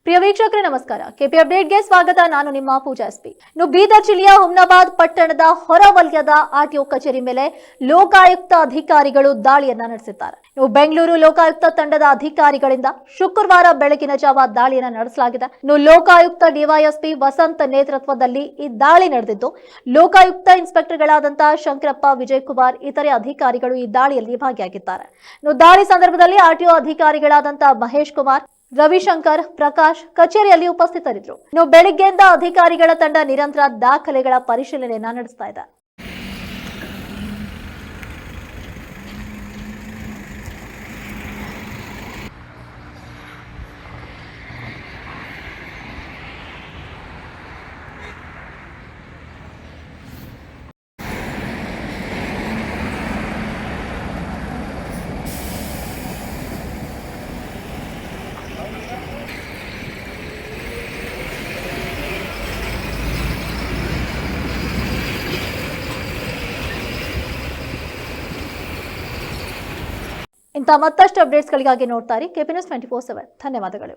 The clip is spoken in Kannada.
ಪ್ರಿಯ ವೀಕ್ಷಕರೇ ನಮಸ್ಕಾರ. ಕೆಪಿ ಅಪ್ಡೇಟ್ಗೆ ಸ್ವಾಗತ. ನಾನು ನಿಮ್ಮ ಪೂಜಾ ಎಸ್ಪಿ. ಬೀದರ್ ಜಿಲ್ಲೆಯ ಹುಮ್ನಾಬಾದ್ ಪಟ್ಟಣದ ಹೊರವಲಯದ ಆರ್ಟಿಒ ಕಚೇರಿ ಮೇಲೆ ಲೋಕಾಯುಕ್ತ ಅಧಿಕಾರಿಗಳು ದಾಳಿಯನ್ನ ನಡೆಸಿದ್ದಾರೆ. ಬೆಂಗಳೂರು ಲೋಕಾಯುಕ್ತ ತಂಡದ ಅಧಿಕಾರಿಗಳಿಂದ ಶುಕ್ರವಾರ ಬೆಳಗಿನ ಜಾವ ದಾಳಿಯನ್ನ ನಡೆಸಲಾಗಿದೆ. ಲೋಕಾಯುಕ್ತ ಡಿವೈಎಸ್ಪಿ ವಸಂತ್ ನೇತೃತ್ವದಲ್ಲಿ ಈ ದಾಳಿ ನಡೆದಿದ್ದು, ಲೋಕಾಯುಕ್ತ ಇನ್ಸ್ಪೆಕ್ಟರ್ಗಳಾದಂತಹ ಶಂಕರಪ್ಪ, ವಿಜಯ್ ಕುಮಾರ್ ಇತರೆ ಅಧಿಕಾರಿಗಳು ಈ ದಾಳಿಯಲ್ಲಿ ಭಾಗಿಯಾಗಿದ್ದಾರೆ. ದಾಳಿ ಸಂದರ್ಭದಲ್ಲಿ ಆರ್ಟಿಒ ಅಧಿಕಾರಿಗಳಾದಂತಹ ಮಹೇಶ್ ಕುಮಾರ್, ರವಿಶಂಕರ್, ಪ್ರಕಾಶ್ ಕಚೇರಿಯಲ್ಲಿ ಉಪಸ್ಥಿತರಿದ್ದರು. ಬೆಳಿಗ್ಗೆಯಿಂದ ಅಧಿಕಾರಿಗಳ ತಂಡ ನಿರಂತರ ದಾಖಲೆಗಳ ಪರಿಶೀಲನೆಯನ್ನ ನಡೆಸ್ತಾ ಇದೆ. ಇಂಥ ಮತ್ತಷ್ಟು ಅಪ್ಡೇಟ್ಸ್ಗಳಿಗಾಗಿ ನೋಡ್ತಾರೆ ಕೆಪಿ ನ್ಯೂಸ್ 24/7. ಧನ್ಯವಾದಗಳು.